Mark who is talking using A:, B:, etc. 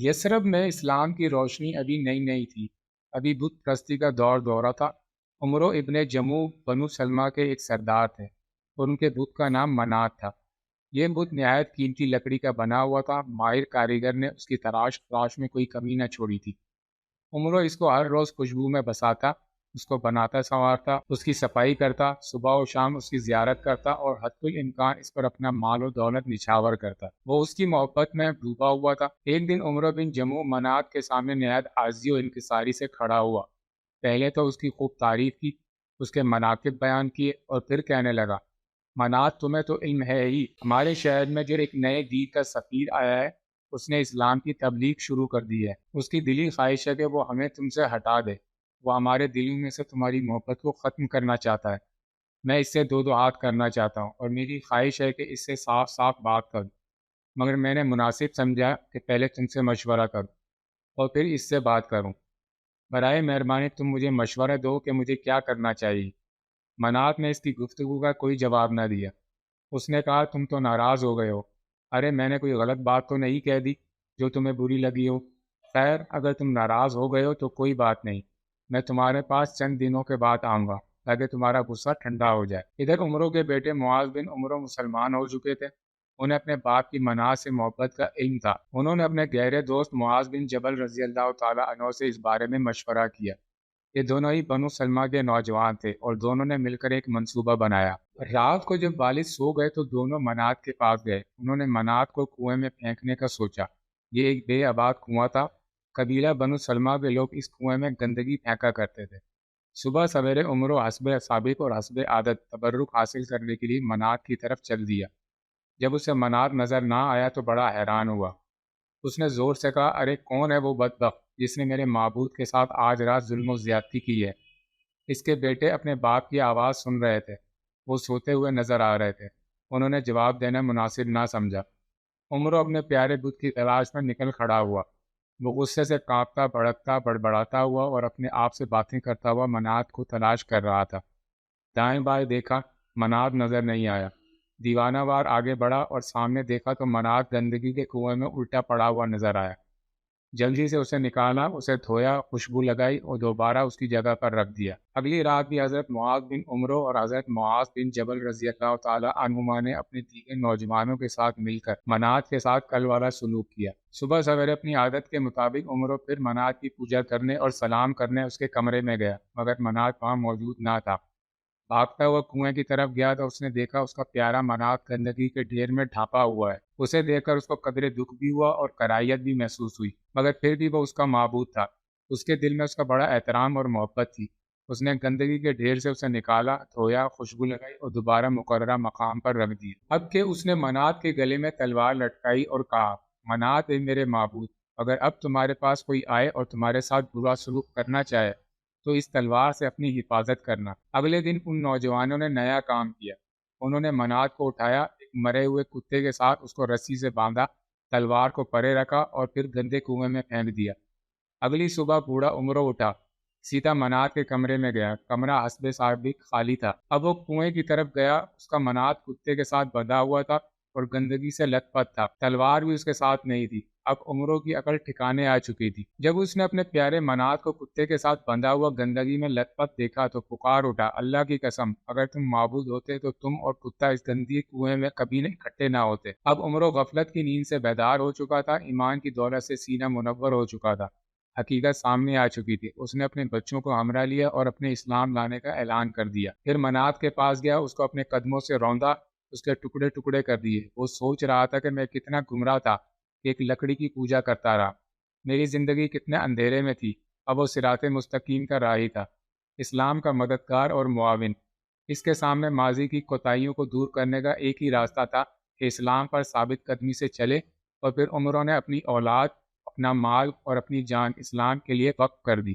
A: یثرب میں اسلام کی روشنی ابھی نئی نئی تھی۔ ابھی بت پرستی کا دور دورہ تھا۔ عمرو ابن جموع بنو سلمہ کے ایک سردار تھے اور ان کے بت کا نام منات تھا۔ یہ بت نہایت قیمتی لکڑی کا بنا ہوا تھا۔ ماہر کاریگر نے اس کی تراش میں کوئی کمی نہ چھوڑی تھی۔ عمرو اس کو ہر روز خوشبو میں بساتا، اس کو بناتا سنوارتا، اس کی صفائی کرتا، صبح و شام اس کی زیارت کرتا اور حد الامکان اس پر اپنا مال و دولت نچھاور کرتا۔ وہ اس کی محبت میں ڈوبا ہوا تھا۔ ایک دن عمرو بن جموع منات کے سامنے نہایت عاجزی و انکساری سے کھڑا ہوا۔ پہلے تو اس کی خوب تعریف کی، اس کے مناقب بیان کیے اور پھر کہنے لگا، منات تمہیں تو علم ہے ہی، ہمارے شہر میں جو ایک نئے دین کا سفیر آیا ہے اس نے اسلام کی تبلیغ شروع کر دی ہے۔ اس کی دلی خواہش ہے کہ وہ ہمیں تم سے ہٹا دے۔ وہ ہمارے دلوں میں سے تمہاری محبت کو ختم کرنا چاہتا ہے۔ میں اس سے دو ہاتھ کرنا چاہتا ہوں اور میری خواہش ہے کہ اس سے صاف صاف بات کروں، مگر میں نے مناسب سمجھا کہ پہلے تم سے مشورہ کروں اور پھر اس سے بات کروں۔ برائے مہربانی تم مجھے مشورہ دو کہ مجھے کیا کرنا چاہیے۔ منات نے اس کی گفتگو کا کوئی جواب نہ دیا۔ اس نے کہا، تم تو ناراض ہو گئے ہو۔ ارے میں نے کوئی غلط بات تو نہیں کہہ دی جو تمہیں بری لگی ہو؟ خیر اگر تم ناراض ہو گئے ہو تو کوئی بات نہیں، میں تمہارے پاس چند دنوں کے بعد آؤں گا تاکہ تمہارا غصہ ٹھنڈا ہو جائے۔ ادھر عمرو کے بیٹے معاذ بن عمرو مسلمان ہو چکے تھے۔ انہیں اپنے باپ کی منات سے محبت کا علم تھا۔ انہوں نے اپنے گہرے دوست معاذ بن جبل رضی اللہ تعالیٰ عنہ سے اس بارے میں مشورہ کیا۔ یہ دونوں ہی بنو سلمہ کے نوجوان تھے اور دونوں نے مل کر ایک منصوبہ بنایا۔ رات کو جب والد سو گئے تو دونوں منات کے پاس گئے۔ انہوں نے منات کو کنویں میں پھینکنے کا سوچا۔ یہ ایک بے آباد کنواں تھا۔ قبیلہ بنو سلمہ کے لوگ اس کنویں میں گندگی پھینکا کرتے تھے۔ صبح سویرے عمرو حسب سابق اور حسب عادت تبرک حاصل کرنے کے لیے منات کی طرف چل دیا۔ جب اسے منات نظر نہ آیا تو بڑا حیران ہوا۔ اس نے زور سے کہا، ارے کون ہے وہ بدبخت جس نے میرے معبود کے ساتھ آج رات ظلم و زیادتی کی ہے؟ اس کے بیٹے اپنے باپ کی آواز سن رہے تھے۔ وہ سوتے ہوئے نظر آ رہے تھے۔ انہوں نے جواب دینا مناسب نہ سمجھا۔ عمرو اپنے پیارے بت کی تلاش میں نکل کھڑا ہوا۔ وہ غصے سے کانپتا بھڑکتا بڑبڑاتا ہوا اور اپنے آپ سے باتیں کرتا ہوا منات کو تلاش کر رہا تھا۔ دائیں بائیں دیکھا، منات نظر نہیں آیا۔ دیوانہ وار آگے بڑھا اور سامنے دیکھا تو منات گندگی کے کنویں میں الٹا پڑا ہوا نظر آیا۔ جلدی سے اسے نکالا، اسے دھویا، خوشبو لگائی اور دوبارہ اس کی جگہ پر رکھ دیا۔ اگلی رات بھی حضرت معاذ بن عمرو اور حضرت معاذ بن جبل رضی اللہ تعالیٰ عنہما نے اپنے دیگر نوجوانوں کے ساتھ مل کر منات کے ساتھ کل والا سلوک کیا۔ صبح سویرے اپنی عادت کے مطابق عمرو پھر منات کی پوجا کرنے اور سلام کرنے اس کے کمرے میں گیا، مگر منات وہاں موجود نہ تھا۔ بھاگتا ہوا کنویں کی طرف گیا تو اس نے دیکھا اس کا پیارا منات گندگی کے ڈھیر میں ڈھانپا ہوا ہے۔ اسے دیکھ کر اس کو قدرے دکھ بھی ہوا اور کراہیت بھی محسوس ہوئی، مگر پھر بھی وہ اس کا معبود تھا۔ اس کے دل میں اس کا بڑا احترام اور محبت تھی۔ اس نے گندگی کے ڈھیر سے اسے نکالا، دھویا، خوشبو لگائی اور دوبارہ مقررہ مقام پر رکھ دیا۔ اب کہ اس نے منات کے گلے میں تلوار لٹکائی اور کہا، منات اے میرے معبود، اگر اب تمہارے پاس کوئی آئے اور تمہارے ساتھ برا سلوک کرنا چاہے تو اس تلوار سے اپنی حفاظت کرنا۔ اگلے دن ان نوجوانوں نے نیا کام کیا۔ انہوں نے منات کو اٹھایا، ایک مرے ہوئے کتے کے ساتھ اس کو رسی سے باندھا، تلوار کو پرے رکھا اور پھر گندے کنویں میں پھینک دیا۔ اگلی صبح بوڑھا عمرو اٹھا، سیدھا منات کے کمرے میں گیا۔ کمرہ حسب سابق خالی تھا۔ اب وہ کنویں کی طرف گیا۔ اس کا منات کتے کے ساتھ بندھا ہوا تھا اور گندگی سے لت پت تھا۔ تلوار بھی اس کے ساتھ نہیں تھی۔ اب عمرو کی عقل ٹھکانے آ چکی تھی۔ جب اس نے اپنے پیارے منات کو کتے کے ساتھ بندھا ہوا گندگی میں لت پت دیکھا تو پکار اٹھا، اللہ کی قسم، اگر تم معبود ہوتے تو تم اور کتا اس گندی کنویں میں کبھی اکٹھے نہ ہوتے۔ اب عمرو غفلت کی نیند سے بیدار ہو چکا تھا۔ ایمان کی دولت سے سینہ منور ہو چکا تھا۔ حقیقت سامنے آ چکی تھی۔ اس نے اپنے بچوں کو ہمراہ لیا اور اپنے اسلام لانے کا اعلان کر دیا۔ پھر منات کے پاس گیا، اس کو اپنے قدموں سے روندا، اس کے ٹکڑے ٹکڑے کر دیے۔ وہ سوچ رہا تھا کہ میں کتنا گمراہ تھا کہ ایک لکڑی کی پوجا کرتا رہا۔ میری زندگی کتنے اندھیرے میں تھی۔ اب وہ صراط مستقیم کا راہی تھا، اسلام کا مددگار اور معاون۔ اس کے سامنے ماضی کی کوتاہیوں کو دور کرنے کا ایک ہی راستہ تھا کہ اسلام پر ثابت قدمی سے چلے، اور پھر عمروں نے اپنی اولاد، اپنا مال اور اپنی جان اسلام کے لیے وقف کر دی۔